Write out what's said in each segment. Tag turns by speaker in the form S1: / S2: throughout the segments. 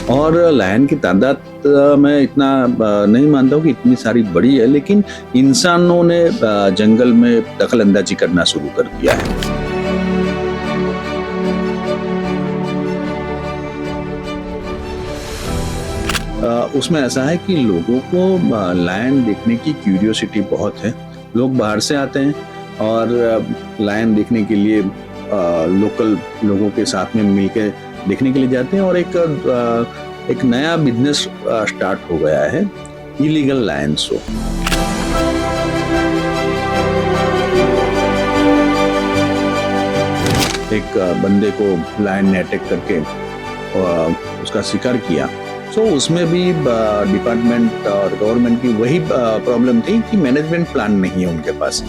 S1: और लायन की तादाद मैं इतना नहीं मानता हूँ कि इतनी सारी बड़ी है, लेकिन इंसानों ने जंगल में दखल अंदाजी करना शुरू कर दिया है। उसमें ऐसा है कि लोगों को लायन देखने की क्यूरियोसिटी बहुत है। लोग बाहर से आते हैं और लायन देखने के लिए लोकल लोगों के साथ में मिलकर देखने के लिए जाते हैं, और एक नया बिजनेस स्टार्ट हो गया है, इलीगल लायन शो। एक बंदे को लायन ने अटैक करके उसका शिकार किया। सो उसमें भी डिपार्टमेंट और गवर्नमेंट की वही प्रॉब्लम थी कि मैनेजमेंट प्लान नहीं है उनके पास।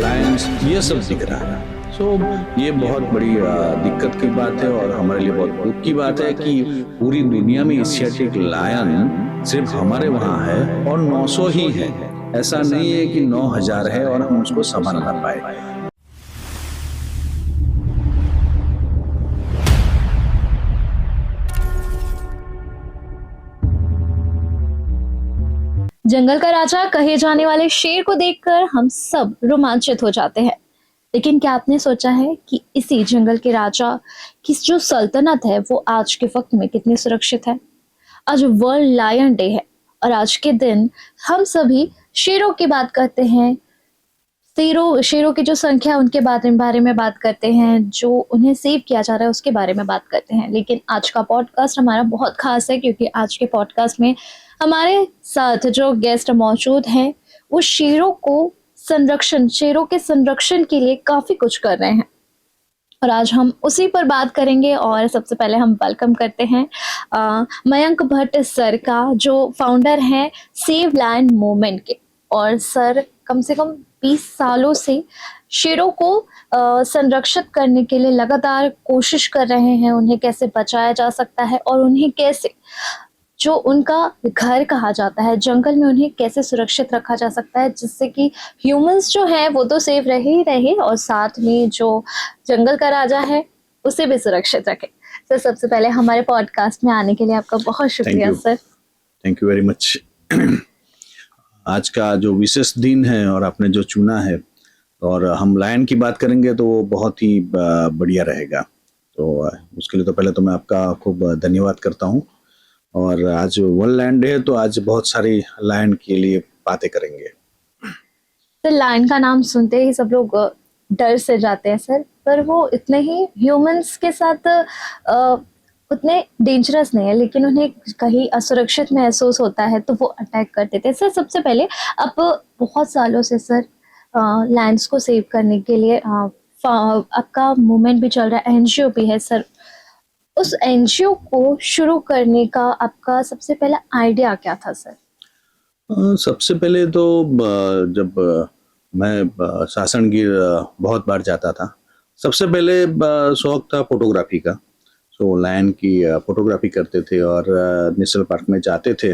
S1: लायंस ये सब दिख रहा है। सो ये बहुत बड़ी दिक्कत की बात है, और हमारे लिए बहुत दुख की बात है कि पूरी दुनिया में एशियाटिक लायन सिर्फ हमारे वहाँ है और 900 ही है। ऐसा नहीं है कि 9000 है और हम उसको संभाल ना पाए।
S2: जंगल का राजा कहे जाने वाले शेर को देखकर हम सब रोमांचित हो जाते हैं, लेकिन क्या आपने सोचा है कि इसी जंगल के राजा की जो सल्तनत है वो आज के वक्त में कितनी सुरक्षित है। आज वर्ल्ड लायन डे है और आज के दिन हम सभी शेरों की बात करते हैं, शेरों की जो संख्या उनके बारे में बात करते हैं, जो उन्हें सेव किया जा रहा है उसके बारे में बात करते हैं। लेकिन आज का पॉडकास्ट हमारा बहुत खास है, क्योंकि आज के पॉडकास्ट में हमारे साथ जो गेस्ट मौजूद हैं वो शेरों के संरक्षण के लिए काफी कुछ कर रहे हैं, और आज हम उसी पर बात करेंगे। और सबसे पहले हम वेलकम करते हैं मयंक भट्ट सर का, जो फाउंडर हैं सेव लायन मूवमेंट के। और सर कम से कम 20 सालों से शेरों को संरक्षित करने के लिए लगातार कोशिश कर रहे हैं, उन्हें कैसे बचाया जा सकता है और उन्हें कैसे, जो उनका घर कहा जाता है जंगल में, उन्हें कैसे सुरक्षित रखा जा सकता है, जिससे कि ह्यूमंस जो है वो तो सेफ रहे ही रहे और साथ में जो जंगल का राजा है उसे भी सुरक्षित रखे। सर सबसे पहले हमारे पॉडकास्ट में आने के लिए आपका बहुत शुक्रिया sir.
S1: Thank you very much. आज का जो विशेष दिन है और आपने जो चुना है, और हम लायन की बात करेंगे तो वो बहुत ही बढ़िया रहेगा। तो उसके लिए तो पहले तो मैं आपका खूब धन्यवाद करता हूँ। और आज वर्ल्ड लायन डे है, तो आज बहुत सारी लायन के लिए बातें करेंगे।
S2: सर लायन का नाम सुनते ही सब लोग डर से जाते हैं सर, पर वो इतने ही ह्यूमंस के साथ उतने डेंजरस नहीं है, लेकिन उन्हें कहीं असुरक्षित महसूस होता है तो वो अटैक कर देते हैं। सर सबसे पहले अब बहुत सालों से सर लायंस को सेव करने के लिए आपका मूवमेंट भी चल रहा है, एनजीओ भी है सर। उस एनजीओ को शुरू करने का आपका सबसे पहला आइडिया क्या था सर?
S1: सबसे पहले तो जब मैं सासनगीर बहुत बार जाता था, सबसे पहले शौक था फोटोग्राफी का। सो लायन की फोटोग्राफी करते थे और नेशनल पार्क में जाते थे।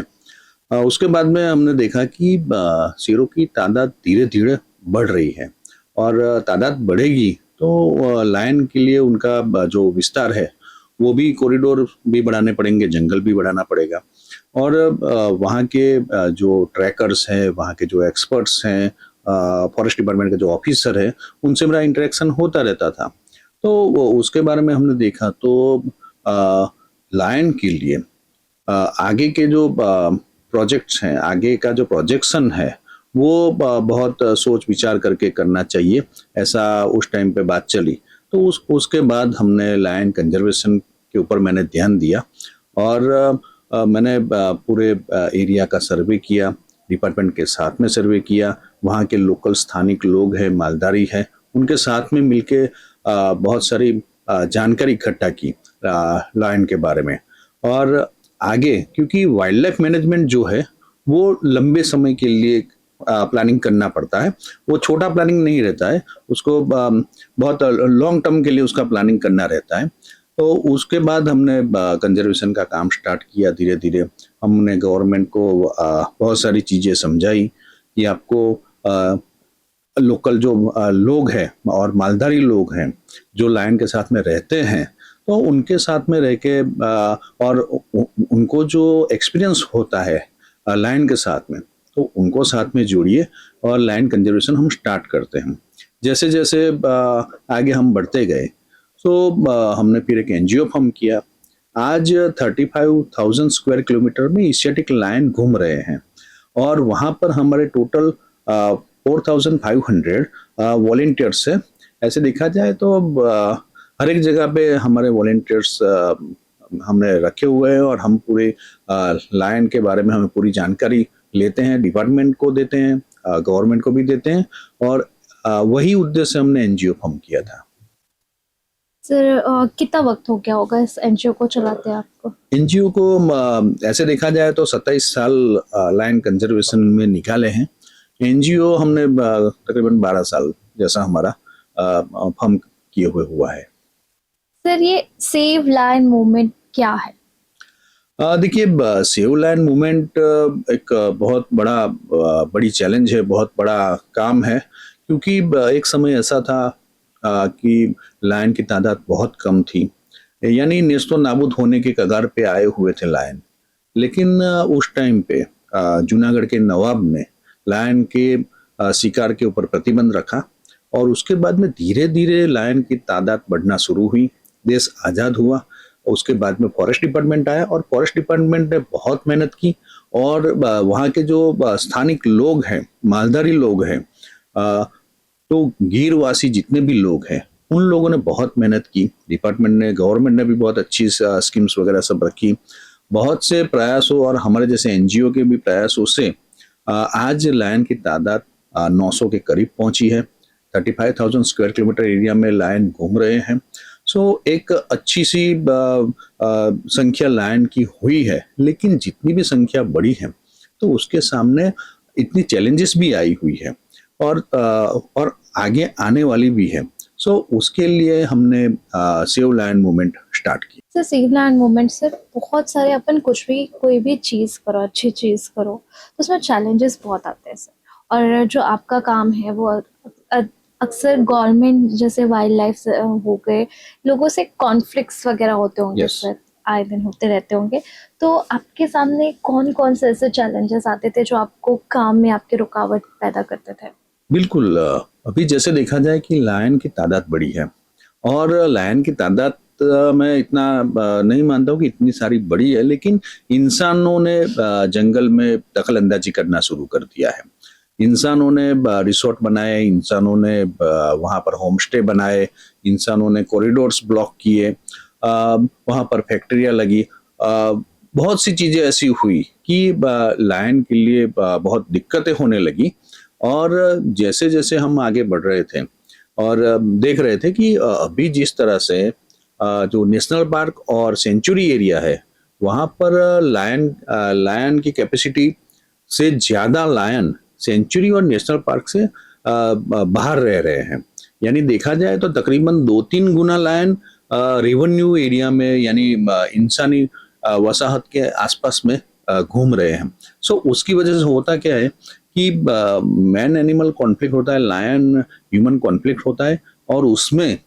S1: उसके बाद में हमने देखा कि शेरों की तादाद धीरे धीरे बढ़ रही है, और तादाद बढ़ेगी तो लायन के लिए उनका जो विस्तार है वो भी, कॉरिडोर भी बढ़ाने पड़ेंगे, जंगल भी बढ़ाना पड़ेगा। और वहाँ के जो ट्रैकर्स हैं, वहाँ के जो एक्सपर्ट्स हैं, फॉरेस्ट डिपार्टमेंट के जो ऑफिसर है, उनसे मेरा इंटरेक्शन होता रहता था। तो उसके बारे में हमने देखा तो लायन के लिए आगे के जो प्रोजेक्ट्स हैं, आगे का जो प्रोजेक्शन है, वो बहुत सोच विचार करके करना चाहिए, ऐसा उस टाइम पे बात चली। तो उसके बाद हमने लायन कंजर्वेशन के ऊपर मैंने ध्यान दिया, और मैंने पूरे एरिया का सर्वे किया, डिपार्टमेंट के साथ में सर्वे किया, वहाँ के लोकल स्थानिक लोग हैं, मालधारी हैं, उनके साथ में मिलके बहुत सारी जानकारी इकट्ठा की लायन के बारे में। और आगे, क्योंकि वाइल्ड लाइफ मैनेजमेंट जो है वो लंबे समय के लिए प्लानिंग करना पड़ता है, वो छोटा प्लानिंग नहीं रहता है, उसको बहुत लॉन्ग टर्म के लिए उसका प्लानिंग करना रहता है। तो उसके बाद हमने कंजर्वेशन का काम स्टार्ट किया धीरे धीरे। हमने गवर्नमेंट को बहुत सारी चीज़ें समझाई कि आपको लोकल जो लोग हैं और मालधारी लोग हैं जो लायन के साथ में रहते हैं, तो उनके साथ में रह के और उनको जो एक्सपीरियंस होता है लायन के साथ में, तो उनको साथ में जोड़िए और लायन कंजर्वेशन हम स्टार्ट करते हैं। जैसे जैसे आगे हम बढ़ते गए, तो हमने फिर एक एनजीओ फॉर्म किया। आज 35,000 स्क्वायर किलोमीटर में एशियाटिक लायन घूम रहे हैं और वहाँ पर हमारे टोटल 4,500 वॉलेंटियर्स है। ऐसे देखा जाए तो हर एक जगह पे हमारे वॉलेंटियर्स हमने रखे हुए हैं और हम पूरे लायन के बारे में हमें पूरी जानकारी लेते हैं, डिपार्टमेंट को देते हैं, गवर्नमेंट को भी देते हैं और वही उद्देश्य से हमने एनजीओ फॉर्म किया था।
S2: सर कितना वक्त हो गया होगा इस एनजीओ को चलाते आपको?
S1: एनजीओ को ऐसे देखा जाए तो 27 साल लायन कंजर्वेशन में निकाले हैं। एनजीओ हमने तकरीबन 12 साल जैसा हमारा फॉर्म किए हुए हुआ है।
S2: सर ये सेव लायन मूवमेंट क्या है?
S1: देखिए, सेव लायन मूवमेंट एक बहुत बड़ी चैलेंज है, बहुत बड़ा काम है, क्योंकि एक समय ऐसा था कि लायन की तादाद बहुत कम थी, यानी नेस्तो नाबूद होने के कगार पे आए हुए थे लायन। लेकिन उस टाइम पे जूनागढ़ के नवाब ने लायन के शिकार के ऊपर प्रतिबंध रखा और उसके बाद में धीरे धीरे लायन की तादाद बढ़ना शुरू हुई। देश आज़ाद हुआ। उसके बाद में फॉरेस्ट डिपार्टमेंट आया और फॉरेस्ट डिपार्टमेंट ने बहुत मेहनत की और वहाँ के जो स्थानिक लोग हैं, मालधारी लोग हैं, तो गिरवासी जितने भी लोग हैं, उन लोगों ने बहुत मेहनत की। डिपार्टमेंट ने, गवर्नमेंट ने भी बहुत अच्छी स्कीम्स वगैरह सब रखी। बहुत से प्रयासों और हमारे जैसे एनजीओ के भी प्रयासों से आज लायन की तादाद 900 के करीब पहुंची है। 35,000 स्क्वायर किलोमीटर एरिया में लायन घूम रहे हैं। सो एक अच्छी सी संख्या लायन की हुई है, लेकिन जितनी भी संख्या बढ़ी है तो उसके सामने इतनी चैलेंजेस भी आई हुई है और आगे आने वाली भी है। सो उसके लिए हमने सेव लायन मूवमेंट स्टार्ट की।
S2: सर सेव लायन मूवमेंट से बहुत सारे अपन कोई भी चीज़ करो, अच्छी चीज़ करो, तो उसमें चैलेंजेस बहुत आते हैं सर। और जो आपका काम है वो अक्सर गवर्नमेंट जैसे वाइल्ड लाइफ हो गए, लोगों से कॉन्फ्लिक्ट्स वगैरह होते होंगे
S1: Yes.
S2: सर, आए दिन होते रहते होंगे। तो आपके सामने कौन कौन से ऐसे चैलेंजेस आते थे जो आपको काम में आपकी रुकावट पैदा करते थे?
S1: बिल्कुल। अभी जैसे देखा जाए कि लायन की तादाद बड़ी है और लायन की तादाद मैं इतना नहीं मानता हूँ कि इतनी सारी बड़ी है, लेकिन इंसानों ने जंगल में दखल अंदाजी करना शुरू कर दिया है। इंसानों ने रिसोर्ट बनाए, इंसानों ने वहाँ पर होम स्टे बनाए, इंसानों ने कॉरिडोर्स ब्लॉक किए, वहाँ पर फैक्ट्रियाँ लगी, बहुत सी चीज़ें ऐसी हुई कि लायन के लिए बहुत दिक्कतें होने लगी। और जैसे जैसे हम आगे बढ़ रहे थे और देख रहे थे कि अभी जिस तरह से जो नेशनल पार्क और सेंचुरी एरिया है, वहाँ पर लायन की कैपेसिटी से ज़्यादा लायन सेंचुरी और नेशनल पार्क से बाहर रह रहे हैं। यानी देखा जाए तो तकरीबन 2-3 गुना लायन रेवेन्यू एरिया में, यानी इंसानी वसाहत के आसपास में घूम रहे हैं। सो उसकी वजह से होता क्या है कि मैन एनिमल कॉन्फ्लिक्ट होता है, लायन ह्यूमन कॉन्फ्लिक्ट होता है, और उसमें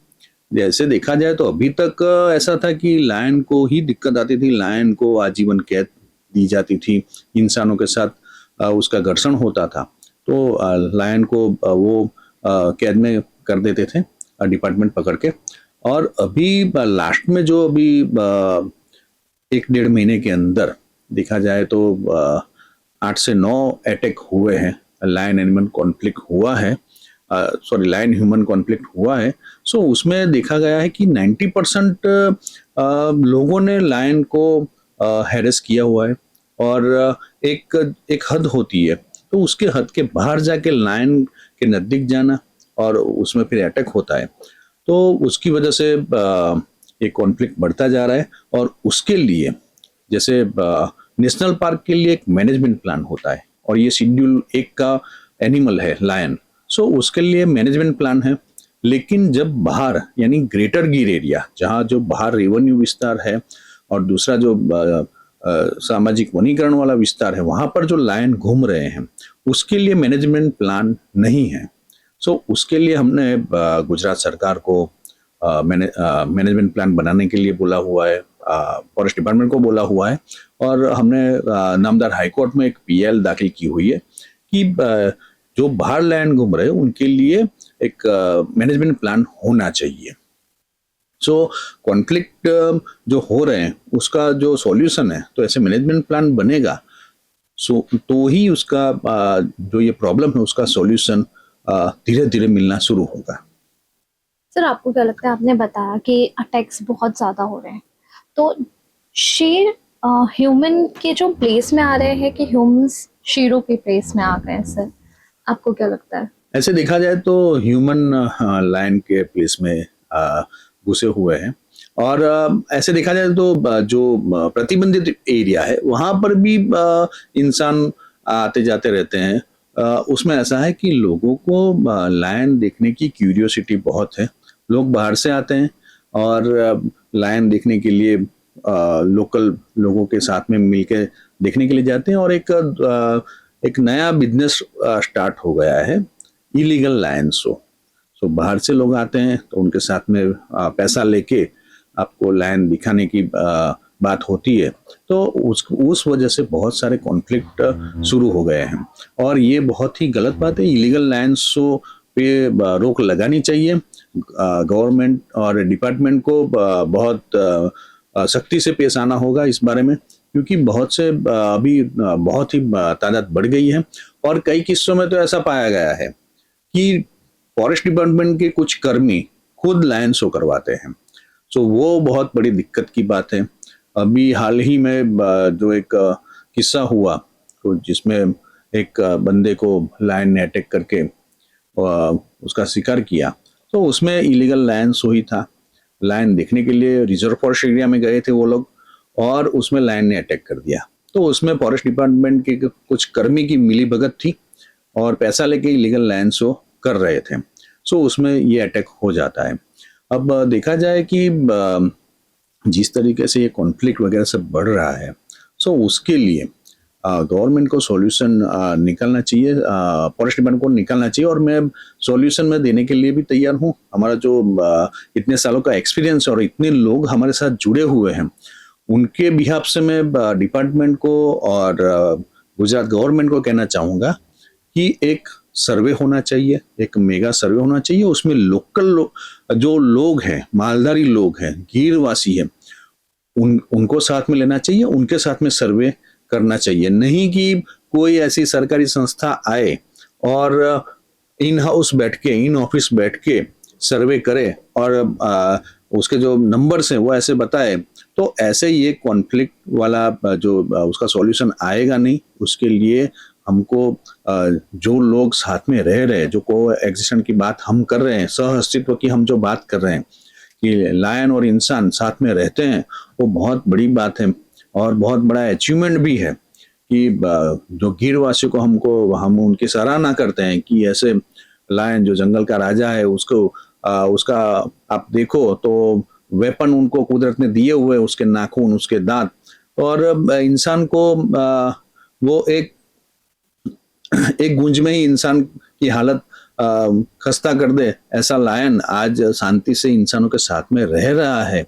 S1: जैसे देखा जाए तो अभी तक ऐसा था कि लायन को ही दिक्कत आती थी, लायन को आजीवन कैद दी जाती थी, इंसानों के साथ उसका घर्षण होता था, तो लायन को वो कैद में कर देते थे डिपार्टमेंट पकड़ के। और अभी लास्ट में जो अभी 1-1.5 महीने के अंदर देखा जाए तो 8 से 9 अटैक हुए हैं, लायन एनिमल कॉन्फ्लिक्ट हुआ है, लायन ह्यूमन कॉन्फ्लिक्ट हुआ है। सो उसमें देखा गया है कि 90% लोगों ने लायन को हैरेस किया हुआ है और एक हद होती है, तो उसके हद के बाहर जाके लायन के नज़दीक जाना और उसमें फिर अटैक होता है, तो उसकी वजह से ये कॉन्फ्लिक्ट बढ़ता जा रहा है। और उसके लिए जैसे नेशनल पार्क के लिए एक मैनेजमेंट प्लान होता है और ये शेड्यूल 1 का एनिमल है लायन। सो उसके लिए मैनेजमेंट प्लान है, लेकिन जब बाहर यानी ग्रेटर गिर एरिया जहाँ जो बाहर रेवेन्यू विस्तार है और दूसरा जो सामाजिक वनीकरण वाला विस्तार है वहां पर जो लायन घूम रहे हैं उसके लिए मैनेजमेंट प्लान नहीं है। सो उसके लिए हमने गुजरात सरकार को मैनेजमेंट प्लान बनाने के लिए बोला हुआ है, फॉरेस्ट डिपार्टमेंट को बोला हुआ है और हमने नामदार हाईकोर्ट में एक पीएल दाखिल की हुई है कि जो बाहर लैंड घूम रहे हैं उनके लिए एक मैनेजमेंट प्लान होना चाहिए। सो कॉन्फ्लिक्ट जो हो रहे हैं उसका जो सॉल्यूशन है तो ऐसे मैनेजमेंट प्लान बनेगा सो तो ही उसका जो ये प्रॉब्लम है उसका सॉल्यूशन धीरे धीरे मिलना शुरू होगा।
S2: सर आपको क्या लगता है, आपने बताया कि अटैक्स बहुत ज्यादा हो रहे हैं, तो शेर ह्यूमन के जो प्लेस में आ रहे हैं कि ह्यूमंस शेरों के प्लेस में आ गए हैं सर, आपको क्या लगता है?
S1: ऐसे देखा जाए तो ह्यूमन लायन के प्लेस में घुसे हुए हैं और ऐसे देखा जाए तो जो प्रतिबंधित एरिया है वहां पर भी इंसान आते जाते रहते हैं। उसमें ऐसा है कि लोगों को लायन देखने की क्यूरियोसिटी बहुत है। लोग बाहर से आते हैं और लायन देखने के लिए लोकल लोगों के साथ में मिलके देखने के लिए जाते हैं और एक नया बिजनेस स्टार्ट हो गया है, इलीगल लायन शो। सो बाहर से लोग आते हैं तो उनके साथ में पैसा लेके आपको लायन दिखाने की बात होती है तो उस वजह से बहुत सारे कॉन्फ्लिक्ट शुरू हो गए हैं और ये बहुत ही गलत बात है। इलीगल लायन शो पे रोक लगानी चाहिए। गवर्नमेंट और डिपार्टमेंट को बहुत सख्ती से पेश आना होगा इस बारे में क्योंकि बहुत से अभी बहुत ही तादाद बढ़ गई है और कई किस्सों में तो ऐसा पाया गया है कि फॉरेस्ट डिपार्टमेंट के कुछ कर्मी खुद लायन शो करवाते हैं। सो वो बहुत बड़ी दिक्कत की बात है। अभी हाल ही में जो एक किस्सा हुआ तो जिसमें एक बंदे को लायन ने अटैक करके उसका शिकार किया तो उसमें इलीगल लायन शो ही था। लायन देखने के लिए रिजर्व फॉरेस्ट एरिया में गए थे वो लोग और उसमें लायन ने अटैक कर दिया। तो उसमें फॉरेस्ट डिपार्टमेंट के कुछ कर्मी की मिलीभगत थी और पैसा लेके इलीगल लायन शो कर रहे थे। सो उसमें ये अटैक हो जाता है। अब देखा जाए कि जिस तरीके से ये कॉन्फ्लिक्ट वगैरह सब बढ़ रहा है सो उसके लिए गवर्नमेंट को सॉल्यूशन निकालना चाहिए, फॉरेस्ट डिपार्टमेंट को निकालना चाहिए और मैं सॉल्यूशन में देने के लिए भी तैयार हूँ। हमारा जो इतने सालों का एक्सपीरियंस और इतने लोग हमारे साथ जुड़े हुए हैं उनके बिहाफ से मैं डिपार्टमेंट को और गुजरात गवर्नमेंट को कहना चाहूँगा कि एक सर्वे होना चाहिए, एक मेगा सर्वे होना चाहिए। उसमें लोकल जो लोग हैं, मालधारी लोग हैं, गिरवासी हैं, उनको साथ में लेना चाहिए, उनके साथ में सर्वे करना चाहिए। नहीं कि कोई ऐसी सरकारी संस्था आए और इन हाउस बैठ के, इन ऑफिस बैठ के सर्वे करे और उसके जो नंबर्स हैं वो ऐसे बताए तो ऐसे ये कॉन्फ्लिक्ट वाला जो उसका सॉल्यूशन आएगा नहीं। उसके लिए हमको जो लोग साथ में रह रहे हैं, जो को एग्जिस्टेंस की बात हम कर रहे हैं, सह अस्तित्व की हम जो बात कर रहे हैं कि लायन और इंसान साथ में रहते हैं, वो बहुत बड़ी बात है और बहुत बड़ा अचीवमेंट भी है कि जो गिरवासियों को हम उनकी सराहना करते हैं कि ऐसे लायन जो जंगल का राजा है उसका आप देखो तो वेपन उनको कुदरत ने दिए हुए, उसके नाखून, उसके दांत, और इंसान को वो एक गूंज में ही इंसान की हालत खस्ता कर दे, ऐसा लायन आज शांति से इंसानों के साथ में रह रहा है।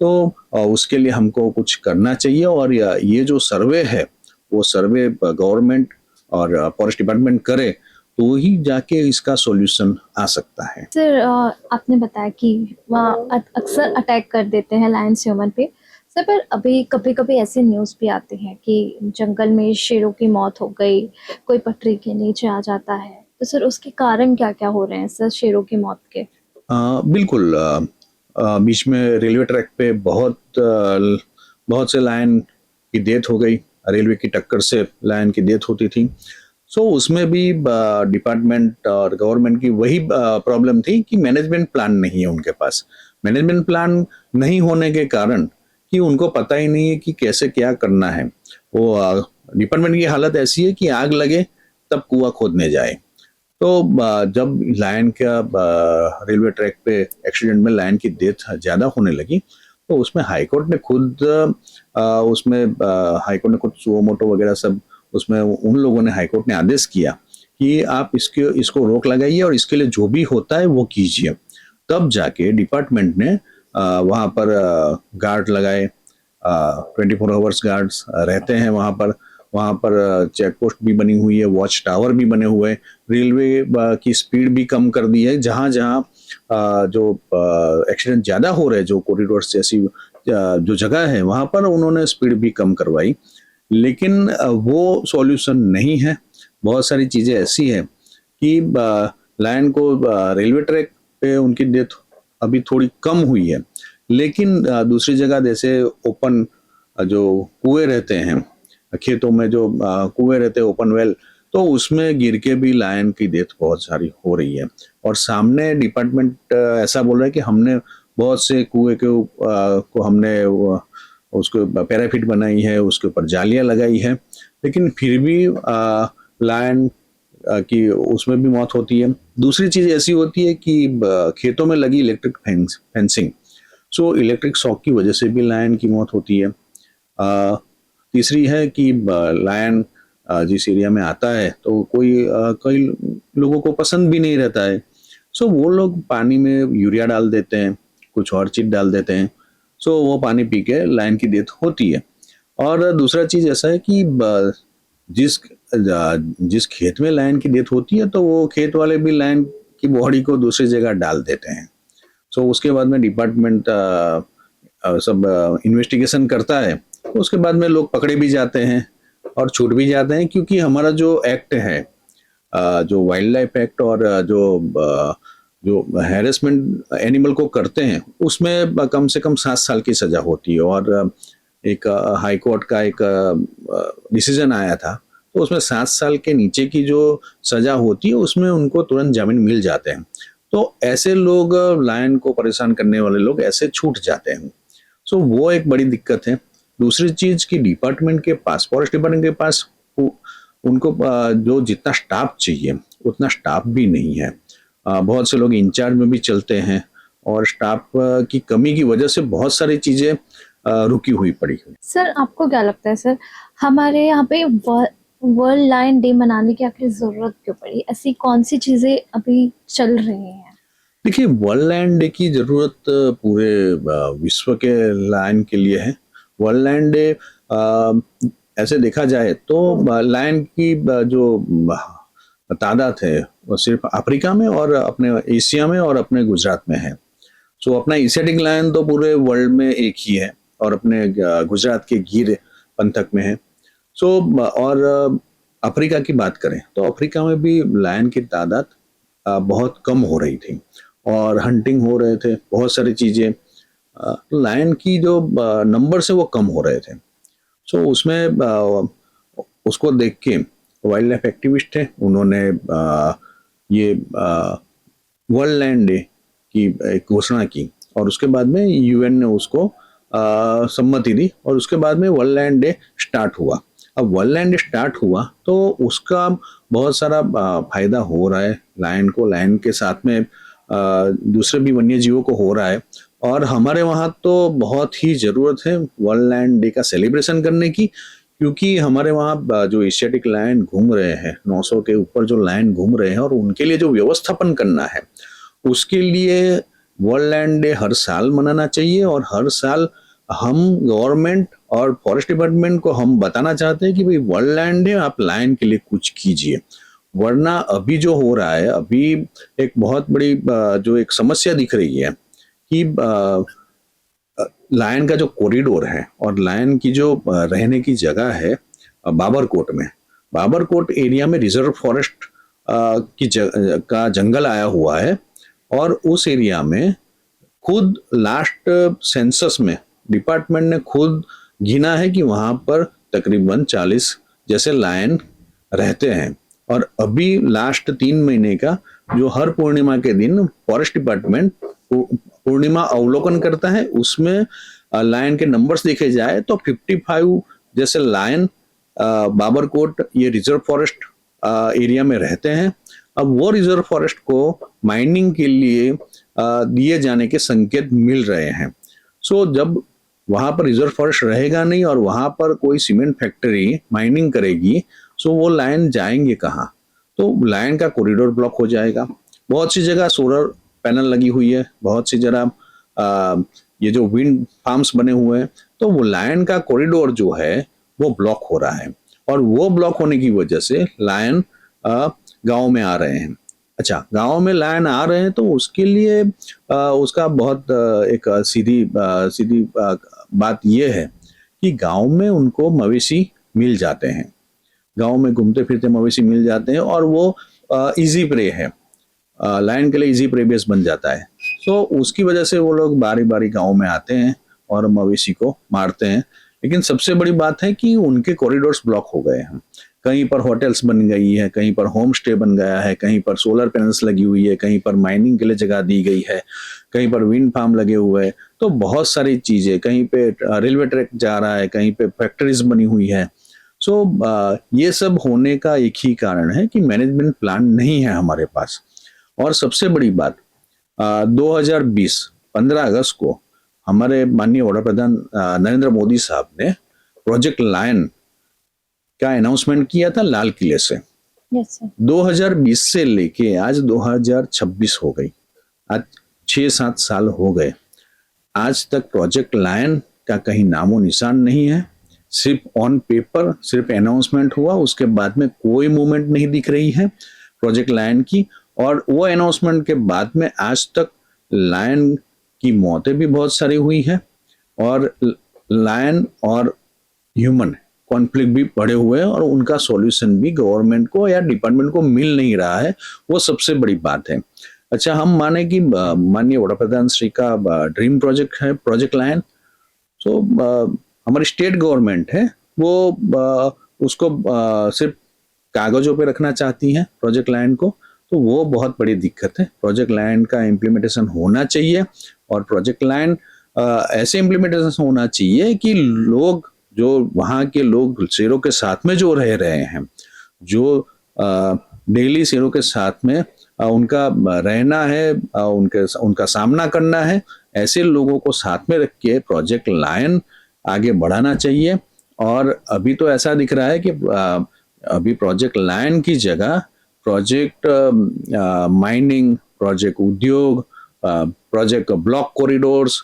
S1: तो उसके लिए हमको कुछ करना चाहिए और ये जो सर्वे है वो सर्वे गवर्नमेंट और फॉरेस्ट डिपार्टमेंट करे तो ही जाके इसका सॉल्यूशन आ सकता है।
S2: सर आपने बताया कि वहाँ अक्सर अटैक कर देते हैं लायंस ह्यूमन पे। सर पर अभी कभी कभी ऐसे न्यूज़ भी आते हैं कि जंगल में शेरों की मौत हो गई, कोई पटरी के नीचे आ जाता है, तो सर उसके कारण क्या क्या हो रहे हैं सर शेरों की मौत के?
S1: बिल्कुल। बीच में रेलवे ट्रैक पे बहुत से लायन की डेथ हो गई, रेलवे की टक्कर से लायन की डेथ होती थी। सो उसमें भी डिपार्टमेंट और गवर्नमेंट की वही प्रॉब्लम थी कि मैनेजमेंट प्लान नहीं है उनके पास। मैनेजमेंट प्लान नहीं होने के कारण कि उनको पता ही नहीं है कि कैसे क्या करना है। वो डिपार्टमेंट की हालत ऐसी है कि आग लगे तब कुआं खोदने जाए। तो जब लायन का रेलवे ट्रैक पे एक्सीडेंट में लायन की डेथ ज़्यादा होने लगी, तो उसमें हाईकोर्ट ने खुद हाईकोर्ट ने खुद सुओ मोटो वगैरह सब उसमें उन लोगों ने हाईकोर्ट ने आदेश किया कि आप इसको रोक लगाइए और इसके लिए जो भी होता है वो कीजिए। तब जाके डिपार्टमेंट ने वहाँ पर गार्ड लगाए, 24 आवर्स गार्ड्स रहते हैं वहाँ पर। वहाँ पर चेक पोस्ट भी बनी हुई है, वॉच टावर भी बने हुए, रेलवे की स्पीड भी कम कर दी है। जहाँ जहाँ जो एक्सीडेंट ज़्यादा हो रहे हैं, जो कॉरिडोर्स जैसी जो जगह है वहाँ पर उन्होंने स्पीड भी कम करवाई। लेकिन वो सॉल्यूशन नहीं है। बहुत सारी चीज़ें ऐसी हैं कि लायन को रेलवे ट्रैक पे उनकी डेथ अभी थोड़ी कम हुई है, लेकिन दूसरी जगह जैसे ओपन जो कुएं रहते हैं खेतों में, जो कुएं रहते हैं ओपन वेल, तो उसमें गिर के भी लायन की डेथ बहुत सारी हो रही है। और सामने डिपार्टमेंट ऐसा बोल रहा है कि हमने बहुत से कुएं को हमने उसको पैराफिट बनाई है, उसके ऊपर जालियां लगाई है, लेकिन फिर भी लायन की उसमें भी मौत होती है। दूसरी चीज ऐसी होती है कि खेतों में लगी electric fencing, so electric shock की वजह से भी लायन की मौत होती है। तीसरी है कि लायन जिस एरिया में आता है तो कई लोगों को पसंद भी नहीं रहता है, सो वो लोग पानी में यूरिया डाल देते हैं, कुछ और चीज डाल देते हैं, सो वो पानी पी के लायन की डेथ होती है। और दूसरा चीज ऐसा है कि जिस जिस खेत में लायन की डेथ होती है तो वो खेत वाले भी लायन की बॉडी को दूसरी जगह डाल देते हैं। सो उसके बाद में डिपार्टमेंट सब इन्वेस्टिगेशन करता है, तो उसके बाद में लोग पकड़े भी जाते हैं और छूट भी जाते हैं, क्योंकि हमारा जो एक्ट है, जो वाइल्ड लाइफ एक्ट और जो हैरेसमेंट एनिमल को करते हैं उसमें कम से कम 7 साल की सजा होती है। और एक हाई कोर्ट का एक डिसीजन आया था, तो उसमें 7 साल के नीचे की जो सजा होती है उसमें उनको तुरंत जामीन मिल जाते हैं। तो ऐसे लोग, लायन को परेशान करने वाले लोग ऐसे छूट जाते हैं। सो वो एक बड़ी दिक्कत है। दूसरी चीज कि डिपार्टमेंट के पास, फॉरेस्ट डिपार्टमेंट के पास उनको जो जितना स्टाफ चाहिए उतना स्टाफ भी नहीं है। बहुत से लोग इंचार्ज में भी चलते हैं और स्टाफ की कमी की वजह से बहुत सारी चीजें रुकी हुई पड़ी है।
S2: सर आपको क्या लगता है सर, हमारे यहाँ पे वर्ल्ड लायन डे मनाने की आखिर जरूरत क्यों पड़ी? ऐसी कौन सी चीजें अभी चल रही हैं?
S1: देखिए, वर्ल्ड लायन डे की जरूरत पूरे विश्व के लायन के लिए है। वर्ल्ड लायन डे ऐसे देखा जाए तो लायन की जो तादाद है वो सिर्फ अफ्रीका में और अपने एशिया में और अपने गुजरात में है। सो अपना एशियाटिक लायन तो पूरे वर्ल्ड में एक ही है और अपने गुजरात के गिर पंथक में है। सो और अफ्रीका की बात करें तो अफ्रीका में भी लायन की तादाद बहुत कम हो रही थी और हंटिंग हो रहे थे, बहुत सारी चीजें, लायन की जो नंबर से वो कम हो रहे थे। सो उसमें उसको देख के वाइल्ड लाइफ एक्टिविस्ट थे, उन्होंने ये वर्ल्ड लायन डे की एक घोषणा की और उसके बाद में यूएन ने उसको सम्मति दी और उसके बाद में वर्ल्ड लायन डे स्टार्ट हुआ। अब वर्ल्ड लायन डे स्टार्ट हुआ तो उसका बहुत सारा फायदा हो रहा है लायन को, लायन के साथ में दूसरे भी वन्य जीवों को हो रहा है। और हमारे वहाँ तो बहुत ही जरूरत है वर्ल्ड लायन डे का सेलिब्रेशन करने की, क्योंकि हमारे वहाँ जो एशियाटिक लायन घूम रहे हैं, 900 के ऊपर जो लायन घूम रहे हैं, और उनके लिए जो व्यवस्थापन करना है उसके लिए वर्ल्ड लायन डे हर साल मनाना चाहिए। और हर साल हम गवर्नमेंट और फॉरेस्ट डिपार्टमेंट को हम बताना चाहते हैं कि भाई वर्ल्ड लायन डे आप लायन के लिए कुछ कीजिए, वरना अभी जो हो रहा है, अभी एक बहुत बड़ी जो एक समस्या दिख रही है कि लायन का जो कॉरिडोर है और लायन की जो रहने की जगह है बाबरकोट में, बाबरकोट एरिया में रिजर्व फॉरेस्ट का जंगल आया हुआ है। और उस एरिया में खुद लास्ट सेंसस में डिपार्टमेंट ने खुद गिना है कि वहां पर तकरीबन 40 जैसे लायन रहते हैं। और अभी लास्ट 3 महीने का जो हर पूर्णिमा के दिन फॉरेस्ट डिपार्टमेंट पूर्णिमा अवलोकन करता है, उसमें लायन के नंबर्स देखे जाए तो 55 जैसे लायन बाबरकोट ये रिजर्व फॉरेस्ट एरिया में रहते हैं। अब वो रिजर्व फॉरेस्ट को माइनिंग के लिए दिए जाने के संकेत मिल रहे हैं। सो जब वहां पर रिजर्व फॉरेस्ट रहेगा नहीं और वहां पर कोई सीमेंट फैक्ट्री माइनिंग करेगी, सो वो लायन जाएंगे कहाँ? तो लायन का कॉरिडोर ब्लॉक हो जाएगा। बहुत सी जगह सोलर पैनल लगी हुई है, बहुत सी जगह ये जो विंड फार्म्स बने हुए हैं, तो वो लायन का कॉरिडोर जो है वो ब्लॉक हो रहा है और वो ब्लॉक होने की वजह से लायन गांव में आ रहे हैं। अच्छा, गांव में लायन आ रहे हैं तो उसके लिए उसका बहुत एक सीधी सीधी बात ये है कि गांव में उनको मवेशी मिल जाते हैं, गांव में घूमते फिरते मवेशी मिल जाते हैं और वो इजी प्रे है, लायन के लिए इजी प्रे बेस बन जाता है। तो उसकी वजह से वो लोग बारी बारी गांव में आते हैं और मवेशी को मारते हैं। लेकिन सबसे बड़ी बात है कि उनके कॉरिडोर्स ब्लॉक हो गए हैं। कहीं पर होटल्स बन गई है, कहीं पर होम स्टे बन गया है, कहीं पर सोलर पैनल्स लगी हुई है, कहीं पर माइनिंग के लिए जगह दी गई है, कहीं पर विंड फार्म लगे हुए हैं। तो बहुत सारी चीजें, कहीं पे रेलवे ट्रैक जा रहा है, कहीं पे फैक्ट्रीज बनी हुई है। सो ये सब होने का एक ही कारण है कि मैनेजमेंट प्लान नहीं है हमारे पास। और सबसे बड़ी बात, 2020 15 अगस्त को हमारे माननीय वड़ा प्रधान नरेंद्र मोदी साहब ने प्रोजेक्ट लायन का अनाउंसमेंट किया था लाल किले से।
S2: Yes sir.
S1: 2020 से लेके आज 2026 हो गई, आज 6-7 साल हो गए। आज तक प्रोजेक्ट लायन का कहीं नामो निशान नहीं है। सिर्फ ऑन पेपर सिर्फ अनाउंसमेंट हुआ, उसके बाद में कोई मूवमेंट नहीं दिख रही है प्रोजेक्ट लायन की। और वो अनाउंसमेंट के बाद में आज तक लायन की मौतें भी बहुत सारी हुई है और लायन और ह्यूमन कॉन्फ्लिक्ट भी बढ़े हुए हैं और उनका सॉल्यूशन भी गवर्नमेंट को या डिपार्टमेंट को मिल नहीं रहा है। वो सबसे बड़ी बात है। अच्छा, हम माने कि माननीय वड़ा प्रधान श्री का ड्रीम प्रोजेक्ट है प्रोजेक्ट लायन। सो हमारी स्टेट गवर्नमेंट है वो उसको सिर्फ कागजों पे रखना चाहती है प्रोजेक्ट लायन को, तो वो बहुत बड़ी दिक्कत है। प्रोजेक्ट लायन का इम्प्लीमेंटेशन होना चाहिए और प्रोजेक्ट लायन ऐसे इम्प्लीमेंटेशन होना चाहिए कि लोग, जो वहाँ के लोग शेरों के साथ में जो रह रहे हैं, जो डेली शेरों के साथ में उनका रहना है, उनका सामना करना है, ऐसे लोगों को साथ में रख के प्रोजेक्ट लायन आगे बढ़ाना चाहिए। और अभी तो ऐसा दिख रहा है कि अभी प्रोजेक्ट लायन की जगह प्रोजेक्ट माइनिंग, प्रोजेक्ट उद्योग, project block corridors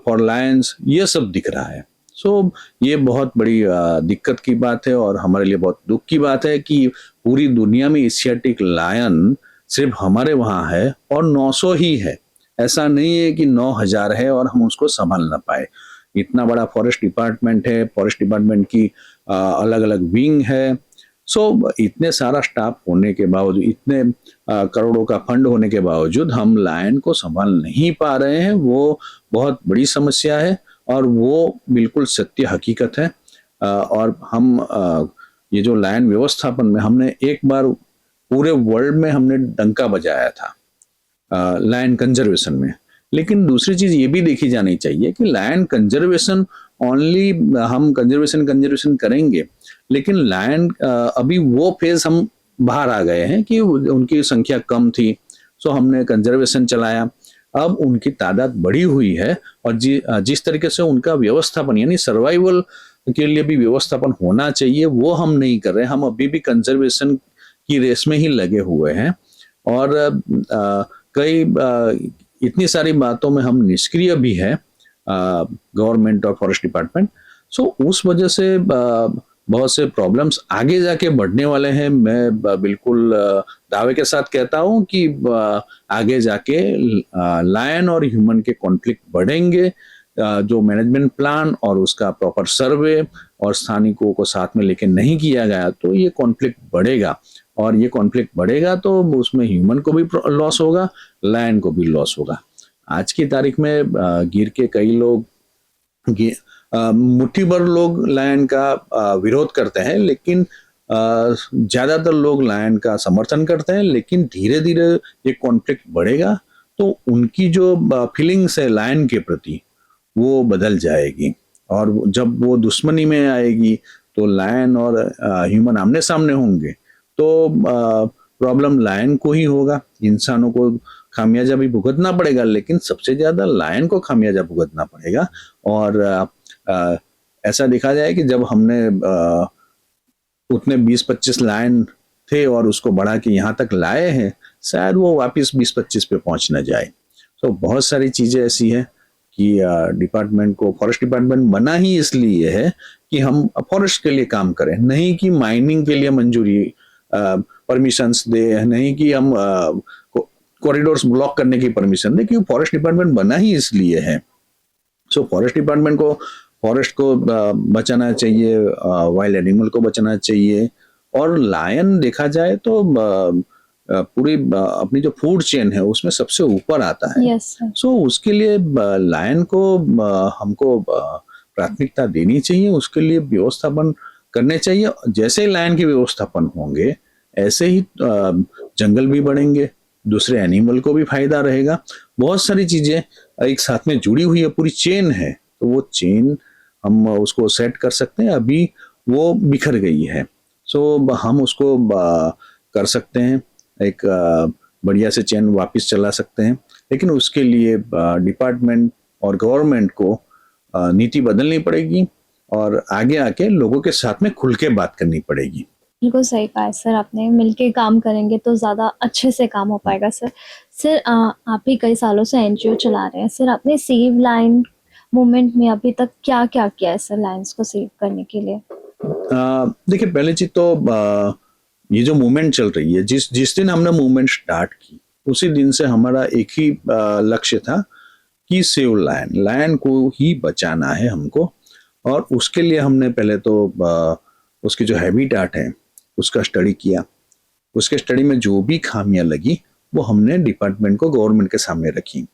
S1: for Lions, ये सब दिख रहा है। सो ये बहुत बड़ी दिक्कत की बात है और हमारे लिए बहुत दुख की बात है कि पूरी दुनिया में एशियाटिक लायन सिर्फ हमारे वहाँ है और 900 ही है। ऐसा नहीं है कि 9000 है और हम उसको संभाल ना पाए। इतना बड़ा फॉरेस्ट डिपार्टमेंट है, फॉरेस्ट डिपार्टमेंट की अलग अलग विंग है। सो इतने सारा स्टाफ होने के बावजूद, इतने करोड़ों का फंड होने के बावजूद हम लायन को संभाल नहीं पा रहे हैं। वो बहुत बड़ी समस्या है और वो बिल्कुल सत्य हकीकत है। और हम ये जो लायन व्यवस्थापन में हमने एक बार पूरे वर्ल्ड में हमने डंका बजाया था लायन कंजर्वेशन में। लेकिन दूसरी चीज ये भी देखी जानी चाहिए कि लायन कंजर्वेशन ओनली हम कंजर्वेशन करेंगे, लेकिन लायन अभी वो फेज हम बाहर आ गए हैं कि उनकी संख्या कम थी, सो हमने कंजर्वेशन चलाया। अब उनकी तादाद बढ़ी हुई है और जिस तरीके से उनका व्यवस्थापन यानी सर्वाइवल के लिए भी व्यवस्थापन होना चाहिए वो हम नहीं कर रहे। हम अभी भी कंजर्वेशन की रेस में ही लगे हुए हैं और कई इतनी सारी बातों में हम निष्क्रिय भी है गवर्नमेंट और फॉरेस्ट डिपार्टमेंट। सो उस वजह से बहुत से प्रॉब्लम्स आगे जाके बढ़ने वाले हैं। मैं बिल्कुल दावे के साथ कहता हूं कि आगे जाके लायन और ह्यूमन के कॉन्फ्लिक्ट बढ़ेंगे। जो मैनेजमेंट प्लान और उसका प्रॉपर सर्वे और स्थानिकों को साथ में लेके नहीं किया गया तो ये कॉन्फ्लिक्ट बढ़ेगा और ये कॉन्फ्लिक्ट बढ़ेगा तो उसमें ह्यूमन को भी लॉस होगा, लायन को भी लॉस होगा। आज की तारीख में गिर के कई लोग, मुट्ठी भर लोग लायन का विरोध करते हैं, लेकिन ज्यादातर लोग लायन का समर्थन करते हैं। लेकिन धीरे धीरे ये कॉन्फ्लिक्ट बढ़ेगा तो उनकी जो फीलिंग्स है लायन के प्रति वो बदल जाएगी और जब वो दुश्मनी में आएगी तो लायन और ह्यूमन आमने सामने होंगे तो प्रॉब्लम लायन को ही होगा, इंसानों को खामियाजा भी भुगतना पड़ेगा, लेकिन सबसे ज्यादा लायन को खामियाजा भुगतना पड़ेगा। और ऐसा देखा जाए कि जब हमने उतने 20-25 लायन थे और उसको बढ़ा के यहाँ तक लाए हैं, शायद वो वापस 20-25 पे पहुंच न जाए। तो बहुत सारी चीजें ऐसी है कि डिपार्टमेंट को, फॉरेस्ट डिपार्टमेंट बना ही इसलिए है कि हम फॉरेस्ट के लिए काम करें, नहीं कि माइनिंग के लिए मंजूरी परमिशंस दे, नहीं कि हम कॉरिडोर्स ब्लॉक करने की परमिशन दे, क्योंकि फॉरेस्ट डिपार्टमेंट बना ही इसलिए है। सो फॉरेस्ट डिपार्टमेंट को फॉरेस्ट को बचाना चाहिए, वाइल्ड एनिमल को बचाना चाहिए। और लायन देखा जाए तो पूरी अपनी जो फूड चेन है उसमें सबसे ऊपर आता है।
S2: Yes sir.
S1: सो उसके लिए लायन को हमको प्राथमिकता देनी चाहिए, उसके लिए व्यवस्थापन करने चाहिए। जैसे लायन के व्यवस्थापन होंगे ऐसे ही जंगल भी बढ़ेंगे, दूसरे एनिमल को भी फायदा रहेगा। बहुत सारी चीजें एक साथ में जुड़ी हुई है, पूरी चेन है, तो वो चेन हम उसको सेट कर सकते हैं। अभी वो बिखर गई है, सो हम उसको कर सकते हैं, एक बढ़िया से चेन वापस चला सकते हैं। लेकिन उसके लिए डिपार्टमेंट और गवर्नमेंट को नीति बदलनी पड़ेगी और आगे आके लोगों के साथ में खुल के बात करनी पड़ेगी।
S2: बिल्कुल सही कहा है सर आपने, मिलके काम करेंगे तो ज़्यादा अच्छे से काम हो पाएगा सर। सर आप भी कई सालों से एनजीओ चला रहे हैं सर, आपने सेव लाइन मूवमेंट में अभी तक क्या क्या किया है सर लाइन्स को सेव करने के लिए?
S1: देखिए, पहले चीज तो ये जो मूवमेंट चल रही है, जिस जिस दिन हमने मूवमेंट स्टार्ट की उसी दिन से हमारा एक ही लक्ष्य था कि सेव लायन, लायन को ही बचाना है हमको। और उसके लिए हमने पहले तो उसकी जो हैबिटाट है उसका स्टडी किया। उसके स्टडी में जो भी खामियां लगी वो हमने डिपार्टमेंट को, गवर्नमेंट के सामने रखी।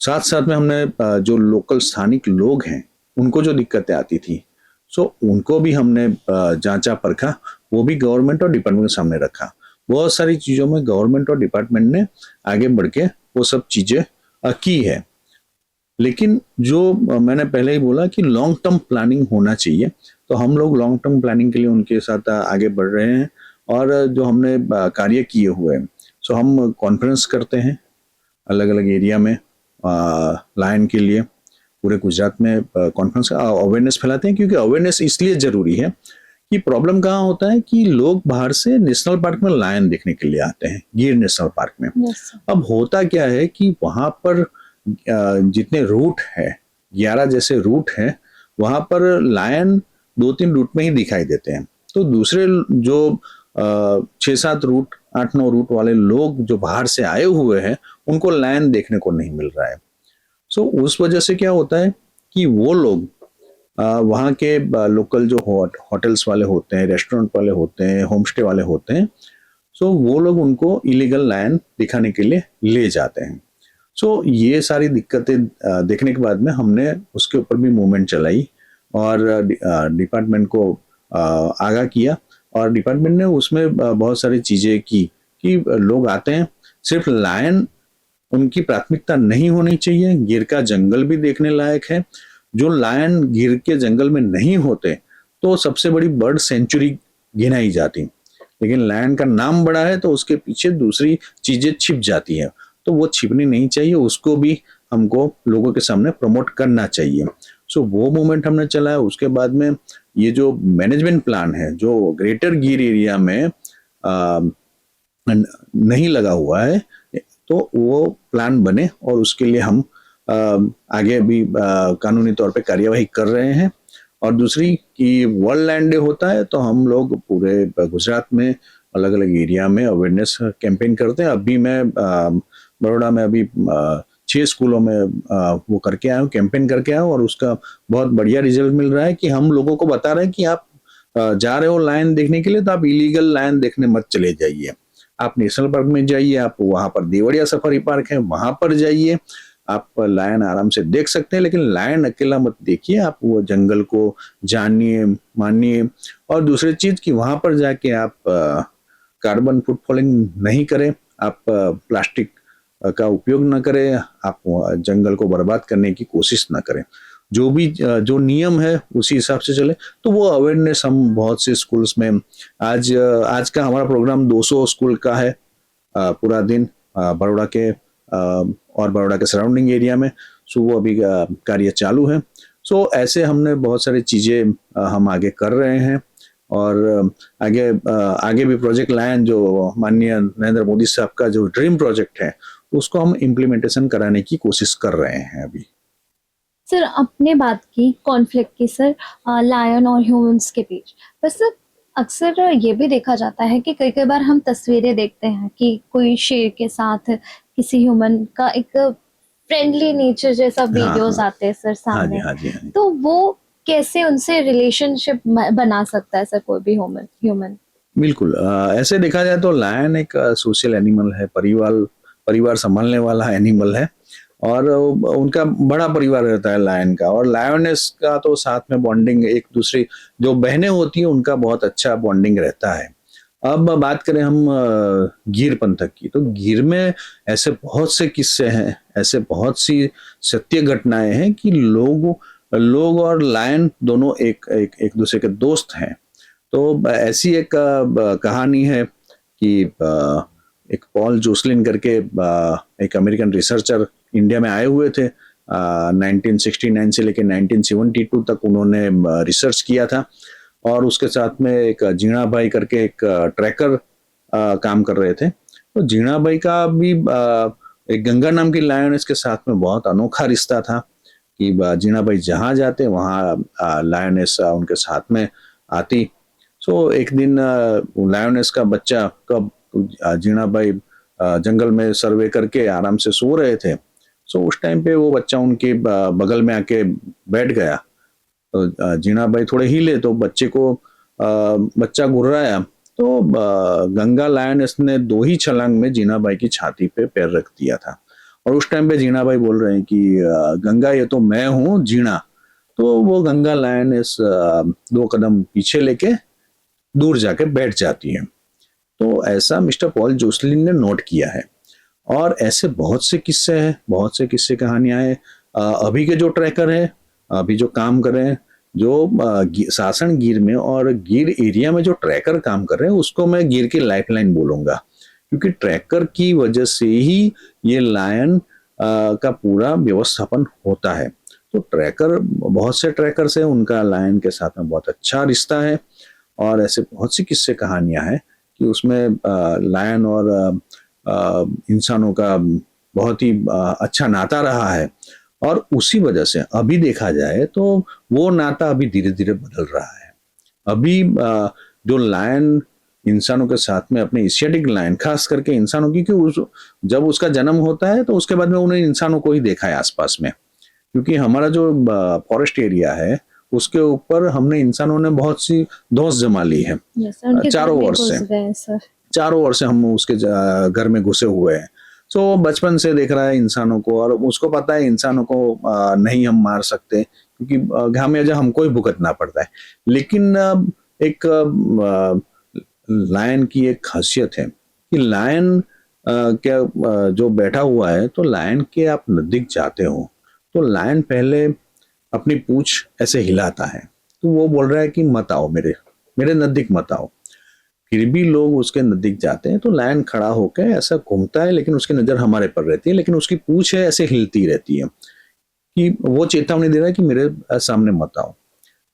S1: साथ साथ में हमने जो लोकल स्थानिक लोग हैं उनको जो दिक्कतें आती थी, सो उनको भी हमने जांचा परखा, वो भी गवर्नमेंट और डिपार्टमेंट के सामने रखा। बहुत सारी चीजों में गवर्नमेंट और डिपार्टमेंट ने आगे बढ़ के वो सब चीजें की है। लेकिन जो मैंने पहले ही बोला कि लॉन्ग टर्म प्लानिंग होना चाहिए, तो हम लोग लॉन्ग टर्म प्लानिंग के लिए उनके साथ आगे बढ़ रहे हैं। और जो हमने कार्य किए हुए हैं, सो हम कॉन्फ्रेंस करते हैं अलग अलग एरिया में लायन के लिए, पूरे गुजरात में कॉन्फ्रेंस अवेयरनेस फैलाते हैं। क्योंकि अवेयरनेस इसलिए जरूरी है कि प्रॉब्लम कहाँ होता है कि लोग बाहर से नेशनल पार्क में लायन देखने के लिए आते हैं, गिर नेशनल पार्क में।
S2: Yes sir.
S1: अब होता क्या है कि वहां पर जितने रूट है, 11 जैसे रूट है, वहां पर लायन 2-3 रूट में ही दिखाई देते हैं। तो दूसरे जो 6-7 रूट, 8-9 रूट वाले लोग जो बाहर से आए हुए हैं उनको लायन देखने को नहीं मिल रहा है। सो उस वजह से क्या होता है कि वो लोग वहाँ के लोकल जो होटल्स वाले होते हैं, रेस्टोरेंट वाले होते हैं, होम स्टे वाले होते हैं, सो वो लोग उनको इलीगल लायन दिखाने के लिए ले जाते हैं। सो ये सारी दिक्कतें देखने के बाद में हमने उसके ऊपर भी मूवमेंट चलाई और डिपार्टमेंट को आगाह किया। और डिपार्टमेंट ने उसमें बहुत सारी चीजें की कि लोग आते हैं, सिर्फ लायन उनकी प्राथमिकता नहीं होनी चाहिए, गिर का जंगल भी देखने लायक है। जो लायन गिर के जंगल में नहीं होते तो सबसे बड़ी बर्ड सेंचुरी गिनाई जाती, लेकिन लायन का नाम बड़ा है तो उसके पीछे दूसरी चीजें छिप जाती है, तो वो छिपनी नहीं चाहिए, उसको भी हमको लोगों के सामने प्रमोट करना चाहिए। सो वो मूवमेंट हमने चलाया। उसके बाद में ये जो मैनेजमेंट प्लान है जो ग्रेटर गिर एरिया में नहीं लगा हुआ है, तो वो प्लान बने और उसके लिए हम आगे भी कानूनी तौर पे कार्यवाही कर रहे हैं। और दूसरी कि वर्ल्ड लैंड डे होता है तो हम लोग पूरे गुजरात में अलग अलग एरिया में अवेयरनेस कैंपेन करते हैं। अभी मैं बड़ौदा में अभी 6 स्कूलों में वो करके आया हूँ, कैंपेन करके आया हूँ, और उसका बहुत बढ़िया रिजल्ट मिल रहा है कि हम लोगों को बता रहे हैं कि आप जा रहे हो लायन देखने के लिए तो आप इलीगल लायन देखने मत चले जाइए, आप नेशनल पार्क में जाइए, आप वहां पर देवड़िया सफारी पार्क है वहां पर जाइए, आप लायन आराम से देख सकते हैं। लेकिन लायन अकेला मत देखिए, आप वो जंगल को जानिए, मानिए। और दूसरी चीज कि वहां पर जाके आप कार्बन फुटफॉलिंग नहीं करें, आप प्लास्टिक का उपयोग न करें, आप जंगल को बर्बाद करने की कोशिश न करें। जो भी जो नियम है उसी हिसाब से चले। तो वो अवेयरनेस हम बहुत से स्कूल्स में आज का हमारा प्रोग्राम 200 स्कूल का है पूरा दिन बड़ौदा के और बड़ौदा के सराउंडिंग एरिया में। सो वो अभी कार्य चालू है। सो ऐसे हमने बहुत सारी चीज़ें हम आगे कर रहे हैं और आगे भी प्रोजेक्ट लायन जो माननीय नरेंद्र मोदी साहब का जो ड्रीम प्रोजेक्ट है उसको हम इम्प्लीमेंटेशन कराने की कोशिश कर रहे हैं अभी।
S2: सर आपने बात की कॉन्फ्लिक्ट की सर, लायन और ह्यूमंस के बीच, पर सर अक्सर ये भी देखा जाता है कि कई कई बार हम तस्वीरें देखते हैं कि कोई शेर के साथ किसी ह्यूमन का एक फ्रेंडली नेचर जैसा
S1: हाँ
S2: वीडियोस
S1: हाँ
S2: आते हैं सर
S1: हाँ जी
S2: सामने,
S1: हाँ जी हाँ जी।
S2: तो वो कैसे उनसे रिलेशनशिप बना सकता है सर कोई भी ह्यूमन ह्यूमन?
S1: बिल्कुल ऐसे देखा जाए तो लायन एक सोशल एनिमल है, परिवार परिवार संभालने वाला एनिमल है और उनका बड़ा परिवार रहता है लायन का। और लायनेस का तो साथ में बॉन्डिंग, एक दूसरी जो बहनें होती हैं उनका बहुत अच्छा बॉन्डिंग रहता है। अब बात करें हम गिर पंथक की, तो गिर में ऐसे बहुत से किस्से हैं, ऐसे बहुत सी सत्य घटनाएं हैं कि लोग लोग और लायन दोनों एक एक एक दूसरे के दोस्त हैं। तो ऐसी एक कहानी है कि एक पॉल जोसलिन करके एक अमेरिकन रिसर्चर इंडिया में आए हुए थे 1969 से लेकर 1972 तक उन्होंने रिसर्च किया था। और उसके साथ में एक जीणा भाई करके एक ट्रैकर काम कर रहे थे। तो जीणा भाई का भी एक गंगा नाम की लायनेस के साथ में बहुत अनोखा रिश्ता था कि जीणा भाई जहाँ जाते वहाँ लायनेस उनके साथ में आती। सो एक दिन लायनेस का बच्चा कब जीणा भाई जंगल में सर्वे करके आराम से सो रहे थे। सो उस टाइम पे वो बच्चा उनके बगल में आके बैठ गया। तो जीणा भाई थोड़े हिले तो बच्चे को बच्चा घुर्राया तो गंगा लायनेस ने 2 ही छलांग में जीणा भाई की छाती पे पैर रख दिया था। और उस टाइम पे जीणा भाई बोल रहे हैं कि गंगा ये तो मैं हूँ जीणा। तो वो गंगा लायनेस 2 कदम पीछे लेके दूर जाके बैठ जाती है। तो ऐसा मिस्टर पॉल जोसलिन ने नोट किया है। और ऐसे बहुत से किस्से हैं, बहुत से किस्से कहानियां हैं। अभी के जो ट्रैकर हैं, अभी जो काम कर रहे हैं, जो सासन गिर में और गिर एरिया में जो ट्रैकर काम कर रहे हैं उसको मैं गिर की लाइफलाइन बोलूंगा, क्योंकि ट्रैकर की वजह से ही ये लायन का पूरा व्यवस्थापन होता है। तो ट्रैकर, बहुत से ट्रैकर्स हैं, उनका लायन के साथ में बहुत अच्छा रिश्ता है। और ऐसे बहुत सी किस्से कहानियां हैं कि उसमें लायन और इंसानों का बहुत ही अच्छा नाता रहा है। और उसी वजह से अभी देखा जाए तो वो नाता अभी धीरे धीरे बदल रहा है। अभी जो लायन इंसानों के साथ में, अपने एशियाटिक लायन खास करके इंसानों की, जब उसका जन्म होता है तो उसके बाद में उन्हें इंसानों को ही देखा है आसपास में, क्योंकि हमारा जो फॉरेस्ट एरिया है उसके ऊपर हमने इंसानों ने बहुत सी धौंस जमा ली है।
S2: यस सर, उनके घर
S1: चारों
S2: में
S1: ओर
S2: घुस
S1: से
S2: गए सर।
S1: चारों ओर से हम उसके घर में घुसे हुए हैं। सो बचपन से देख रहा है इंसानों को और उसको पता है इंसानों को नहीं हम मार सकते, क्योंकि खामियाजा हमको ही भुगतना पड़ता है। लेकिन एक लायन की एक खासियत है कि लायन जो बैठा हुआ है, तो लायन के आप नजदीक जाते हो तो लायन पहले अपनी पूंछ ऐसे हिलाता है, तो वो बोल रहा है कि मत आओ, मेरे मेरे नजदीक मत आओ। फिर भी लोग उसके नजदीक जाते हैं तो लायन खड़ा होकर ऐसा घूमता है, लेकिन उसकी नजर हमारे पर रहती है, लेकिन उसकी पूंछ है ऐसे हिलती रहती है कि वो चेतावनी दे रहा है कि मेरे सामने मत आओ।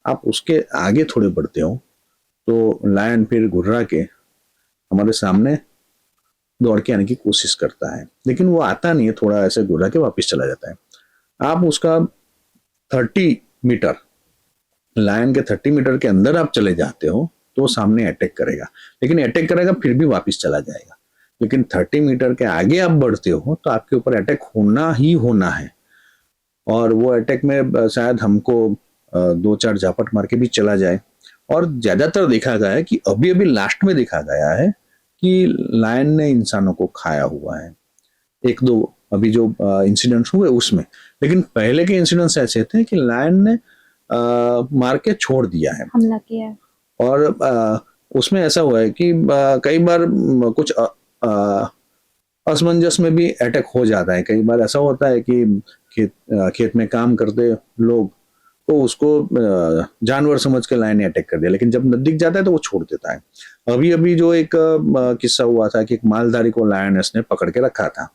S1: आप उसके आगे थोड़े बढ़ते हो तो लायन फिर घुर्रा के हमारे सामने दौड़ के आने की कोशिश करता है, लेकिन वो आता नहीं है, थोड़ा ऐसे घुरा के वापस चला जाता है। आप उसका 30 मीटर, लायन के 30 मीटर के अंदर आप चले जाते हो तो सामने अटैक करेगा, लेकिन अटैक करेगा फिर भी वापस चला जाएगा। लेकिन 30 मीटर के आगे आप बढ़ते हो तो आपके ऊपर अटैक होना ही होना है। और वो अटैक में शायद हमको 2-4 झापट मार के भी चला जाए। और ज्यादातर देखा गया है कि अभी अभी लास्ट में देखा गया है कि लायन ने इंसानों को खाया हुआ है, 1-2 अभी जो इंसिडेंट्स हुए उसमें। लेकिन पहले के इंसिडेंट्स ऐसे थे कि लायन ने मार के छोड़ दिया है,
S2: हमला किया है।
S1: और उसमें ऐसा हुआ है कि कई बार कुछ असमंजस में भी अटैक हो जाता है। कई बार ऐसा होता है कि खेत में काम करते लोग तो उसको जानवर समझ के लायन ने अटैक कर दिया, लेकिन जब नजदीक जाता है तो वो छोड़ देता है। अभी अभी जो एक किस्सा हुआ था कि एक मालधारी को लायनेस ने पकड़ के रखा था,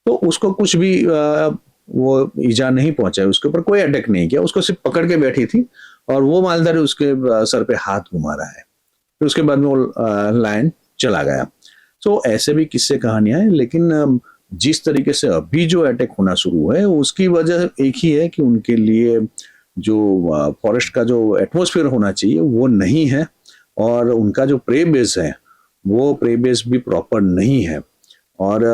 S1: तो उसको कुछ भी वो ईजा नहीं पहुंचाई, उसके ऊपर कोई अटैक नहीं किया, उसको सिर्फ पकड़ के बैठी थी और वो मालधारी उसके सर पे हाथ घुमा रहा है। फिर उसके बाद में वो लायन चला गया। तो ऐसे भी किस्से कहानियां हैं, लेकिन जिस तरीके से अभी जो अटैक होना शुरू है उसकी वजह एक ही है कि उनके लिए जो फॉरेस्ट का जो एटमॉस्फेयर होना चाहिए वो नहीं है, और उनका जो प्रे बेस है वो प्रे बेस भी प्रॉपर नहीं है। और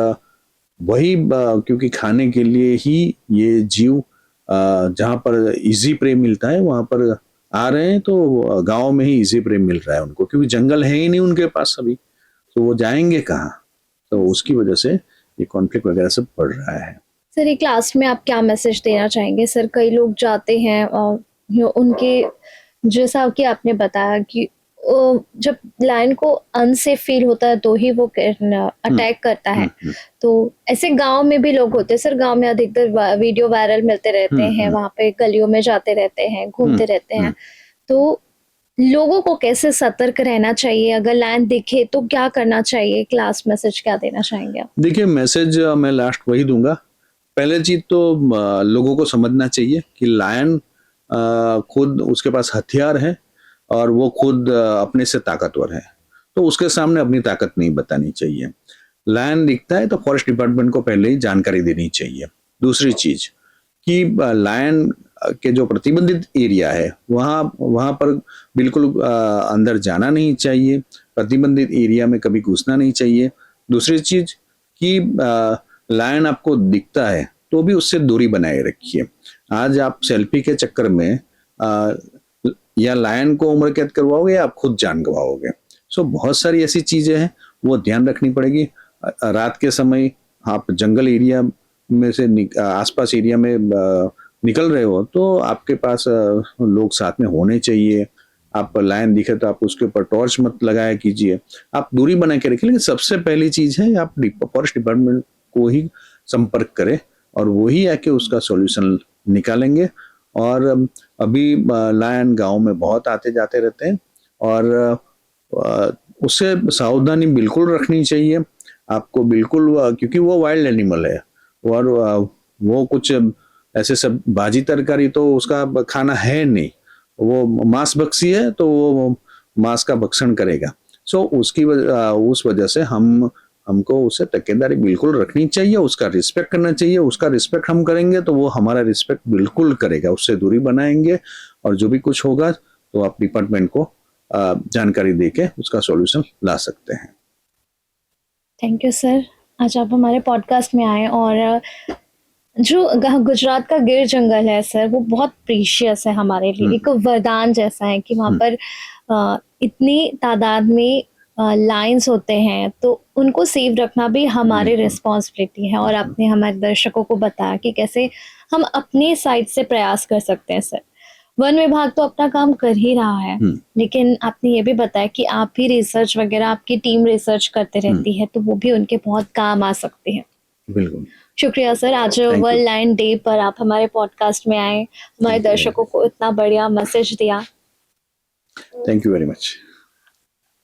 S1: वही क्योंकि खाने के लिए ही ये जीव जहाँ पर इजी प्रे मिलता है वहां पर आ रहे हैं, तो गांव में ही इजी प्रे मिल रहा है उनको, क्योंकि जंगल है ही नहीं उनके पास अभी, तो वो जाएंगे कहाँ। तो उसकी वजह से ये कॉन्फ्लिक्ट वगैरह सब बढ़ रहा है।
S2: सर एक लास्ट में आप क्या मैसेज देना चाहेंगे? सर कई लोग जाते हैं और उनके, जैसा कि आपने बताया कि जब लायन को अनसेफ फील होता है तो ही वो अटैक करता है। तो ऐसे गांव में भी लोग होते हैं सर, गांव में अधिकतर वीडियो वायरल मिलते रहते हैं, वहां पे गलियों में जाते रहते हैं, घूमते रहते हैं। तो लोगों को कैसे सतर्क रहना चाहिए? अगर लायन दिखे तो क्या करना चाहिए? एक लास्ट मैसेज क्या देना चाहेंगे आप?
S1: देखिए, मैसेज मैं लास्ट वही दूंगा। पहले चीज तो लोगों को समझना चाहिए कि लायन खुद उसके पास हथियार है और वो खुद अपने से ताकतवर है, तो उसके सामने अपनी ताकत नहीं बतानी चाहिए। लायन दिखता है तो फॉरेस्ट डिपार्टमेंट को पहले ही जानकारी देनी चाहिए। दूसरी चीज कि लायन के जो प्रतिबंधित एरिया है वहाँ वहाँ पर बिल्कुल अंदर जाना नहीं चाहिए, प्रतिबंधित एरिया में कभी घुसना नहीं चाहिए। दूसरी चीज कि लायन आपको दिखता है तो भी उससे दूरी बनाए रखिए। आज आप सेल्फी के चक्कर में या लायन को उम्र कैद करवाओगे या आप खुद जान गवाओगे। सो बहुत सारी ऐसी चीजें हैं वो ध्यान रखनी पड़ेगी। रात के समय आप जंगल एरिया में से आसपास एरिया में निकल रहे हो तो आपके पास लोग साथ में होने चाहिए। आप लायन दिखे तो आप उसके ऊपर टॉर्च मत लगाया कीजिए, आप दूरी बना के रखिए। लेकिन सबसे पहली चीज है आप फॉरेस्ट डिपार्टमेंट को ही संपर्क करें और वही आके उसका सॉल्यूशन निकालेंगे। और अभी लायन गांव में बहुत आते जाते रहते हैं और उससे सावधानी बिल्कुल रखनी चाहिए आपको, बिल्कुल, क्योंकि वो वाइल्ड एनिमल है और वो कुछ ऐसे सब भाजी तरकारी तो उसका खाना है नहीं, वो मांस भक्षी है तो वो मांस का भक्षण करेगा। सो उस वजह से हमको उससे तकेदारी बिल्कुल रखनी चाहिए, उसका रिस्पेक्ट करना चाहिए। उसका रिस्पेक्ट हम करेंगे तो वो हमारा रिस्पेक्ट बिल्कुल करेगा, उससे दूरी बनाएंगे और जो भी कुछ होगा तो आप डिपार्टमेंट को जानकारी देके उसका सॉल्यूशन ला सकते हैं।
S2: थैंक यू सर, आज आप हमारे पॉडकास्ट में आए। और जो गुजरात का गिर जंगल है सर, वो बहुत प्रीशियस है हमारे लिए, एक वरदान जैसा है कि वहाँ पर इतनी तादाद में लायंस होते हैं, तो उनको सेव रखना भी हमारी रिस्पॉन्सिबिलिटी है। और आपने हमारे दर्शकों को बताया कि कैसे हम अपनी साइड से प्रयास कर सकते हैं सर। वन विभाग तो अपना काम कर ही रहा है, लेकिन आपने ये भी बताया कि आप भी रिसर्च वगैरह, आपकी टीम रिसर्च करते रहती है, तो वो भी उनके बहुत काम आ सकती है।
S1: बिल्कुल,
S2: शुक्रिया सर, आज वर्ल्ड लायन डे पर आप हमारे पॉडकास्ट में आए, हमारे दर्शकों को इतना बढ़िया मैसेज दिया।
S1: Thank you very much.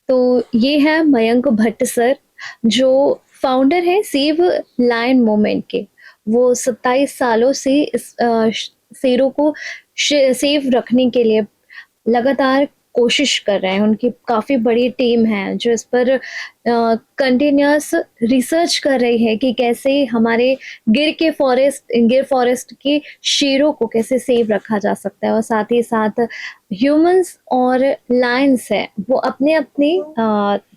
S2: तो ये है मयंक भट्ट सर, जो फाउंडर है सेव लायन मूवमेंट के। वो 27 सालों से इस शेरों को सेव रखने के लिए लगातार कोशिश कर रहे हैं। उनकी काफ़ी बड़ी टीम है जो इस पर कंटिन्यूस रिसर्च कर रही है कि कैसे हमारे गिर फॉरेस्ट के शेरों को कैसे सेव रखा जा सकता है। और साथ ही साथ ह्यूमंस और लायंस है वो अपने अपने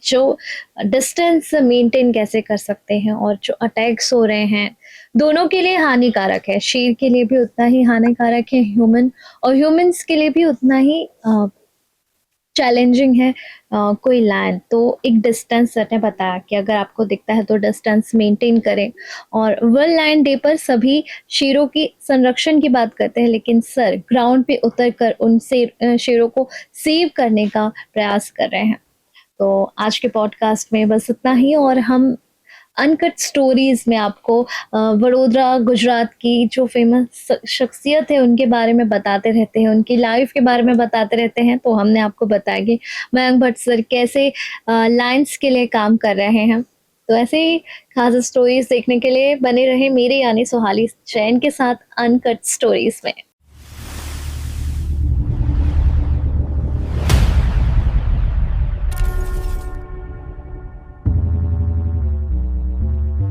S2: जो डिस्टेंस मेंटेन कैसे कर सकते हैं, और जो अटैक्स हो रहे हैं दोनों के लिए हानिकारक है। शेर के लिए भी उतना ही हानिकारक है ह्यूमन, और ह्यूमंस के लिए भी उतना ही चैलेंजिंग है कोई लायन। तो एक डिस्टेंस सर ने बताया कि अगर आपको दिखता है तो डिस्टेंस मेंटेन करें। और वर्ल्ड लायन डे पर सभी शेरों की संरक्षण की बात करते हैं, लेकिन सर ग्राउंड पे उतर कर उन शेरों को सेव करने का प्रयास कर रहे हैं। तो आज के पॉडकास्ट में बस इतना ही, और हम अनकट स्टोरीज में आपको वडोदरा गुजरात की जो फेमस शख्सियत है उनके बारे में बताते रहते हैं, उनकी लाइफ के बारे में बताते रहते हैं। तो हमने आपको बताया कि मयंक भट्ट सर कैसे लायंस के लिए काम कर रहे हैं। तो ऐसे ही खास स्टोरीज देखने के लिए बने रहे मेरे यानी सुहाली जैन के साथ अनकट स्टोरीज में।